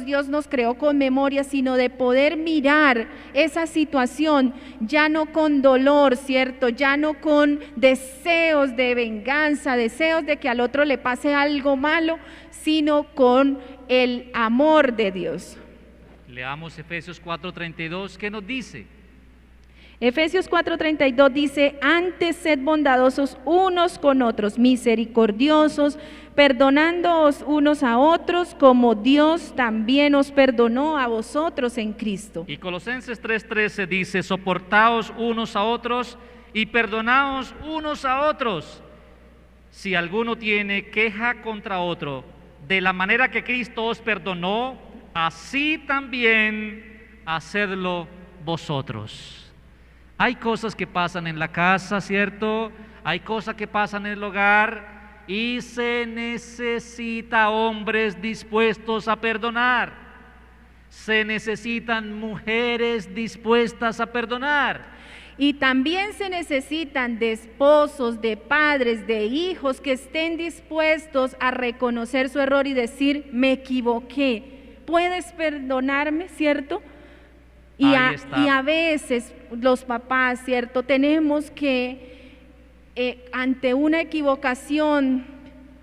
Dios nos creó con memoria, sino de poder mirar esa situación ya no con dolor, ¿cierto? Ya no con deseos de venganza, deseos de que al otro le pase algo malo, sino con el amor de Dios. Leamos Efesios 4:32, ¿qué nos dice? Efesios 4:32 dice: antes sed bondadosos unos con otros, misericordiosos, perdonándoos unos a otros, como Dios también os perdonó a vosotros en Cristo. Y Colosenses 3:13 dice: soportaos unos a otros y perdonaos unos a otros, si alguno tiene queja contra otro, de la manera que Cristo os perdonó, así también hacedlo vosotros. Hay cosas que pasan en la casa, ¿cierto? Hay cosas que pasan en el hogar y se necesita hombres dispuestos a perdonar. Se necesitan mujeres dispuestas a perdonar. Y también se necesitan de esposos, de padres, de hijos que estén dispuestos a reconocer su error y decir: me equivoqué, ¿puedes perdonarme? ¿Cierto? Y a veces los papás, ¿cierto? Tenemos que, ante una equivocación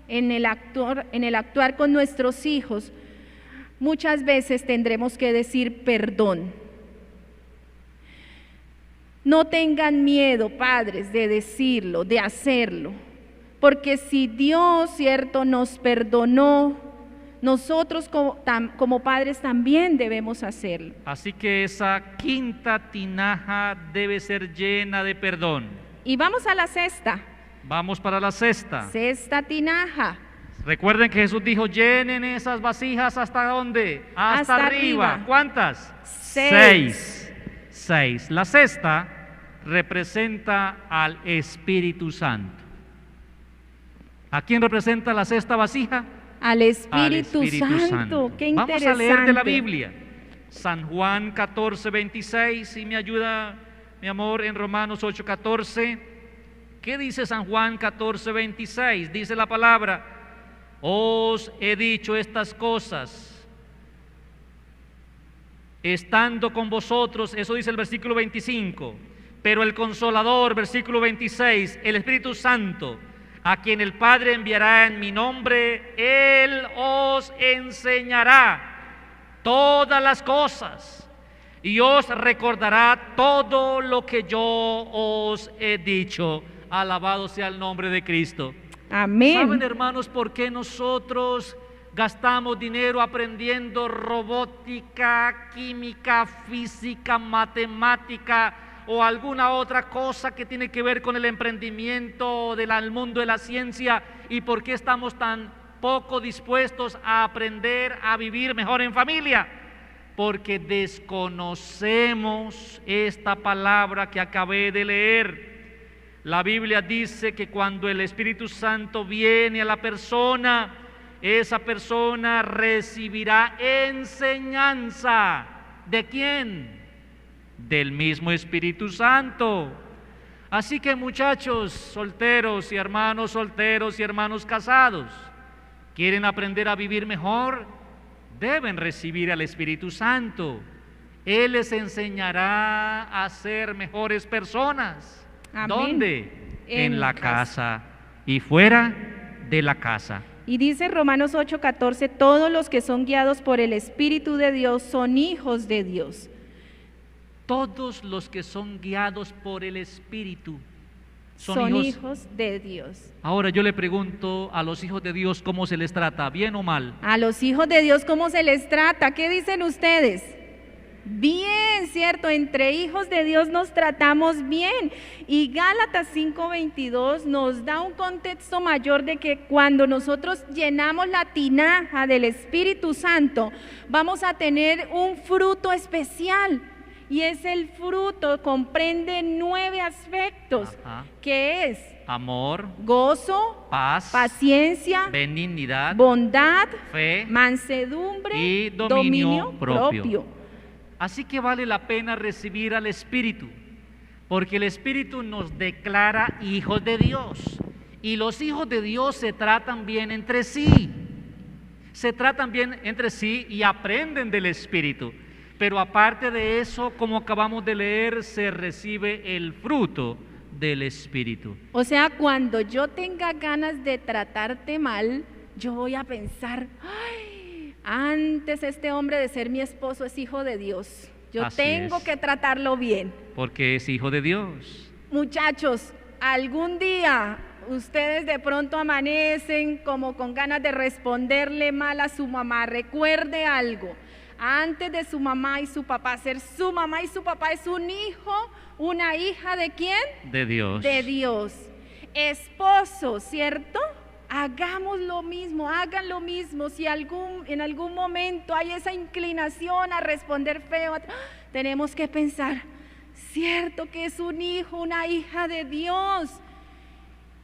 en el actuar con nuestros hijos, muchas veces tendremos que decir perdón. No tengan miedo, padres, de decirlo, de hacerlo, porque si Dios, ¿cierto?, nos perdonó, nosotros como padres también debemos hacerlo. Así que esa quinta tinaja debe ser llena de perdón. Y vamos a la sexta. Vamos para la sexta. Sexta tinaja. Recuerden que Jesús dijo: llenen esas vasijas ¿hasta dónde? Hasta arriba. ¿Cuántas? 6. La sexta representa al Espíritu Santo. ¿A quién representa la sexta vasija? Al Espíritu Santo. Qué interesante. Vamos a leer de la Biblia. San Juan 14:26, si me ayuda mi amor, en Romanos 8:14. ¿Qué dice San Juan 14:26? Dice la palabra: os he dicho estas cosas estando con vosotros. Eso dice el versículo 25. Pero el Consolador, versículo 26, el Espíritu Santo, a quien el Padre enviará en mi nombre, Él os enseñará todas las cosas y os recordará todo lo que yo os he dicho. Alabado sea el nombre de Cristo. Amén. ¿Saben, hermanos, por qué nosotros gastamos dinero aprendiendo robótica, química, física, matemática o alguna otra cosa que tiene que ver con el emprendimiento del mundo de la ciencia? ¿Y por qué estamos tan poco dispuestos a aprender a vivir mejor en familia? Porque desconocemos esta palabra que acabé de leer. La Biblia dice que cuando el Espíritu Santo viene a la persona, esa persona recibirá enseñanza. ¿De quién? Del mismo Espíritu Santo. Así que, muchachos solteros y hermanos casados, ¿quieren aprender a vivir mejor? Deben recibir al Espíritu Santo. Él les enseñará a ser mejores personas. Amén. ¿Dónde? En la casa y fuera de la casa. Y dice Romanos 8:14, todos los que son guiados por el Espíritu de Dios son hijos de Dios. Todos los que son guiados por el Espíritu son hijos de Dios. Ahora yo le pregunto a los hijos de Dios, ¿cómo se les trata? ¿Bien o mal? A los hijos de Dios, ¿cómo se les trata? ¿Qué dicen ustedes? Bien, ¿cierto? Entre hijos de Dios nos tratamos bien. Y Gálatas 5:22 nos da un contexto mayor de que cuando nosotros llenamos la tinaja del Espíritu Santo, vamos a tener un fruto especial. Y es el fruto, comprende 9 aspectos, que es amor, gozo, paz, paciencia, benignidad, bondad, fe, mansedumbre y dominio propio. Así que vale la pena recibir al Espíritu, porque el Espíritu nos declara hijos de Dios, y los hijos de Dios se tratan bien entre sí, y aprenden del Espíritu. Pero aparte de eso, como acabamos de leer, se recibe el fruto del Espíritu. O sea, cuando yo tenga ganas de tratarte mal, yo voy a pensar, ay, antes este hombre de ser mi esposo es hijo de Dios. Yo tengo que tratarlo bien. Porque es hijo de Dios. Muchachos, algún día ustedes de pronto amanecen como con ganas de responderle mal a su mamá. Recuerde algo. Antes de su mamá y su papá, ser su mamá y su papá es un hijo, una hija ¿de quién? De Dios. De Dios. Esposo, ¿cierto? Hagamos lo mismo, hagan lo mismo. Si en algún momento hay esa inclinación a responder feo, tenemos que pensar, cierto que es un hijo, una hija de Dios.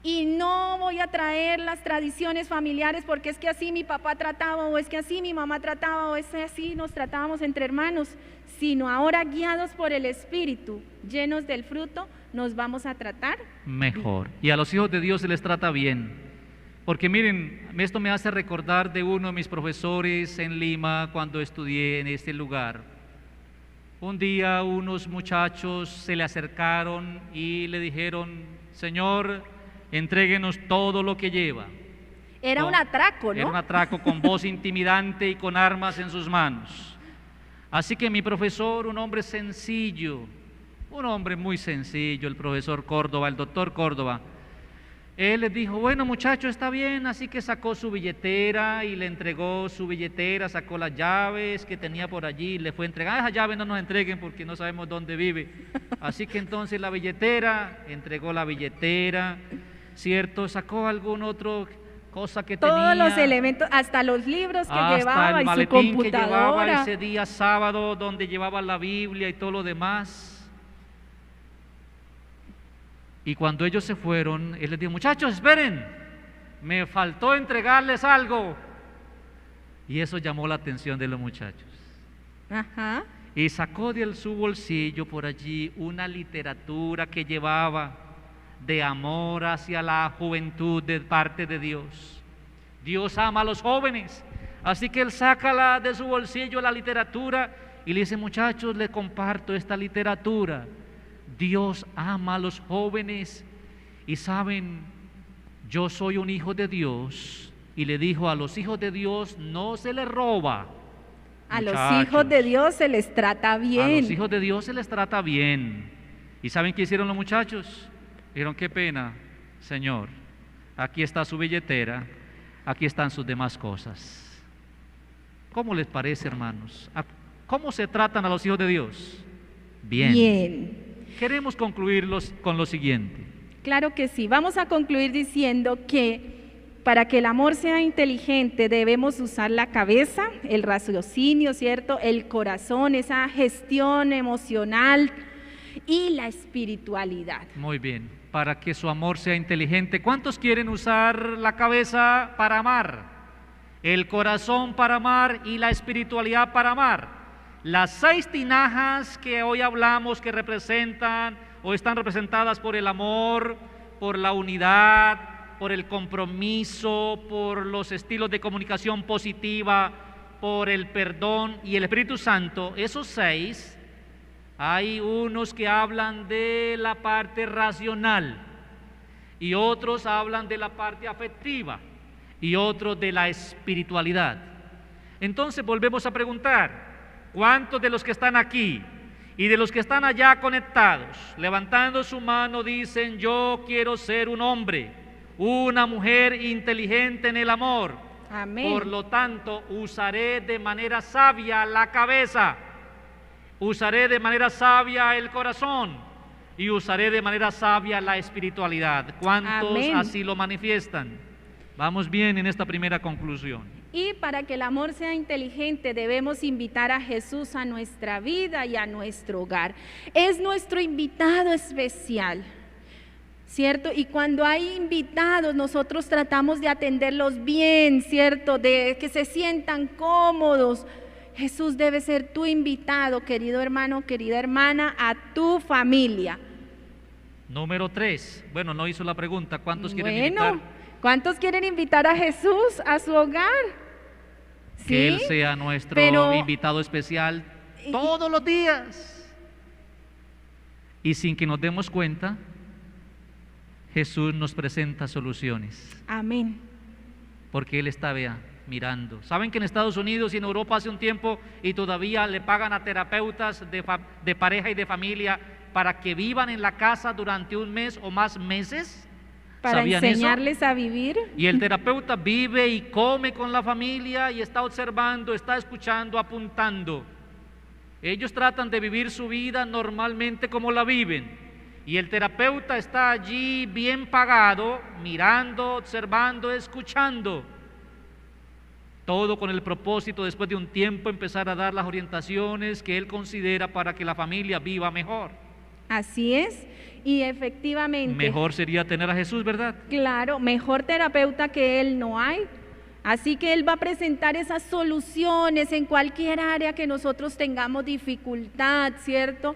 Y no voy a traer las tradiciones familiares porque es que así mi papá trataba, o es que así mi mamá trataba, o es que así nos tratábamos entre hermanos, sino ahora guiados por el Espíritu, llenos del fruto, nos vamos a tratar mejor. Y a los hijos de Dios se les trata bien, porque miren, esto me hace recordar de uno de mis profesores en Lima cuando estudié en este lugar. Un día unos muchachos se le acercaron y le dijeron, Señor, entréguenos todo lo que lleva. Era un atraco, ¿no? Era un atraco con voz intimidante y con armas en sus manos. Así que mi profesor, un hombre sencillo, un hombre muy sencillo, el profesor Córdoba, el doctor Córdoba, él les dijo, bueno muchachos, está bien, así que sacó su billetera y le entregó su billetera, sacó las llaves que tenía por allí, le fue a entregar, esas llaves no nos entreguen porque no sabemos dónde vive. Así que entonces la billetera, entregó la billetera, ¿cierto? Sacó algún otro cosa que todos tenía. Todos los elementos, hasta los libros que hasta llevaba el y su maletín computadora. que llevaba ese día sábado, donde llevaba la Biblia y todo lo demás. Y cuando ellos se fueron, él les dijo, muchachos, esperen, me faltó entregarles algo. Y eso llamó la atención de los muchachos. Ajá. Y sacó de su bolsillo por allí una literatura que llevaba de amor hacia la juventud de parte de Dios. Dios ama a los jóvenes, así que él saca de su bolsillo la literatura y le dice, muchachos, les comparto esta literatura. Dios ama a los jóvenes y saben, yo soy un hijo de Dios, y le dijo, a los hijos de Dios no se les roba. A muchachos, los hijos de Dios se les trata bien. A los hijos de Dios se les trata bien. ¿Y saben qué hicieron los muchachos? Dijeron, qué pena, Señor, aquí está su billetera, aquí están sus demás cosas. ¿Cómo les parece, hermanos? ¿Cómo se tratan a los hijos de Dios? Bien. Bien. queremos concluirlos con lo siguiente. Claro que sí. Vamos a concluir diciendo que para que el amor sea inteligente debemos usar la cabeza, el raciocinio, ¿cierto? El corazón, esa gestión emocional y la espiritualidad. Muy bien, para que su amor sea inteligente, ¿cuántos quieren usar la cabeza para amar? El corazón para amar y la espiritualidad para amar. Las 6 tinajas que hoy hablamos que representan o están representadas por el amor, por la unidad, por el compromiso, por los estilos de comunicación positiva, por el perdón y el Espíritu Santo, esos 6, hay unos que hablan de la parte racional y otros hablan de la parte afectiva y otros de la espiritualidad. Entonces volvemos a preguntar, ¿cuántos de los que están aquí y de los que están allá conectados, levantando su mano, dicen: yo quiero ser un hombre, una mujer inteligente en el amor? Amén. Por lo tanto, usaré de manera sabia la cabeza, usaré de manera sabia el corazón y usaré de manera sabia la espiritualidad. ¿Cuántos Amén. así lo manifiestan? Vamos bien en esta primera conclusión. Y para que el amor sea inteligente debemos invitar a Jesús a nuestra vida y a nuestro hogar. Es nuestro invitado especial, ¿cierto? Y cuando hay invitados nosotros tratamos de atenderlos bien, ¿cierto? De que se sientan cómodos. Jesús debe ser tu invitado, querido hermano, querida hermana, a tu familia. Número 3. Bueno, no hizo la pregunta. ¿Cuántos quieren invitar? ¿Cuántos quieren invitar a Jesús a su hogar? Que Él ¿Sí? sea nuestro Pero invitado especial todos los días. Y sin que nos demos cuenta, Jesús nos presenta soluciones. Amén. Porque Él está, vea, mirando. ¿Saben que en Estados Unidos y en Europa hace un tiempo y todavía le pagan a terapeutas de pareja y de familia para que vivan en la casa durante un mes o más meses? Para ¿Sabían enseñarles eso? a vivir. Y el terapeuta vive y come con la familia y está observando, está escuchando, apuntando. Ellos tratan de vivir su vida normalmente como la viven. Y el terapeuta está allí bien pagado, mirando, observando, escuchando. Todo con el propósito, después de un tiempo, empezar a dar las orientaciones que él considera para que la familia viva mejor. Así es. Y efectivamente. Mejor sería tener a Jesús, ¿verdad? Claro, mejor terapeuta que Él no hay. Así que Él va a presentar esas soluciones en cualquier área que nosotros tengamos dificultad, ¿cierto?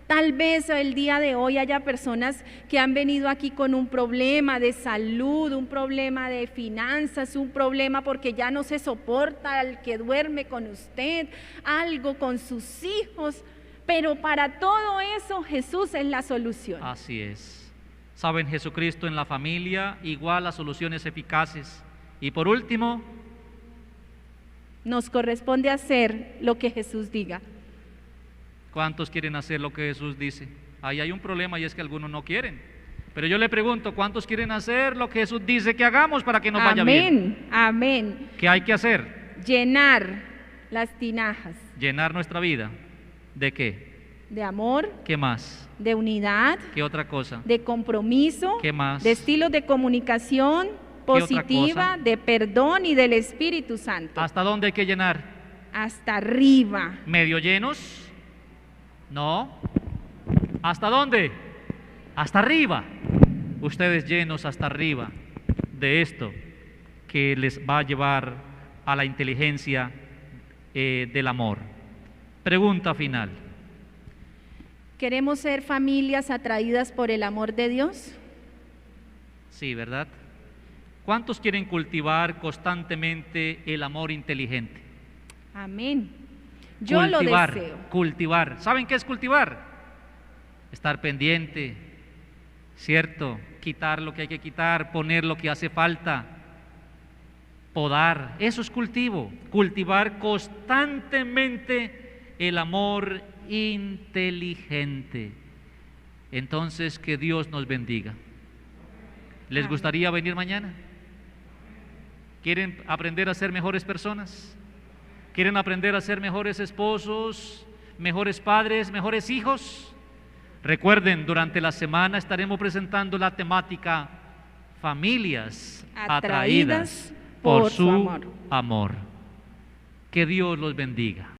Tal vez el día de hoy haya personas que han venido aquí con un problema de salud, un problema de finanzas, un problema porque ya no se soporta al que duerme con usted, algo con sus hijos. Pero para todo eso Jesús es la solución. Así es. Saben, Jesucristo en la familia igual a soluciones eficaces. Y por último, nos corresponde hacer lo que Jesús diga. ¿cuántos quieren hacer lo que Jesús dice? Ahí hay un problema y es que algunos no quieren. Pero yo le pregunto, ¿cuántos quieren hacer lo que Jesús dice que hagamos para que nos vaya bien? Amén, amén. ¿Qué hay que hacer? Llenar las tinajas. Llenar nuestra vida. ¿De qué? De amor, ¿Qué más? de unidad, ¿Qué otra cosa? de compromiso, ¿Qué más? de estilos de comunicación otra positiva, cosa? de perdón y del Espíritu Santo. ¿Hasta dónde hay que llenar? Hasta arriba. ¿Medio llenos? No. ¿Hasta dónde? Hasta arriba. Ustedes llenos hasta arriba de esto que les va a llevar a la inteligencia del amor. Pregunta final. ¿Queremos ser familias atraídas por el amor de Dios? Sí, ¿verdad? ¿Cuántos quieren cultivar constantemente el amor inteligente? Amén. Yo lo deseo. Cultivar. ¿Saben qué es cultivar? Estar pendiente, ¿cierto? Quitar lo que hay que quitar, poner lo que hace falta, podar. Eso es cultivo. Cultivar constantemente el amor inteligente. Entonces, que Dios nos bendiga. ¿Les gustaría venir mañana? ¿Quieren aprender a ser mejores personas? ¿Quieren aprender a ser mejores esposos, mejores padres, mejores hijos? Recuerden, durante la semana estaremos presentando la temática Familias atraídas por su amor. Que Dios los bendiga.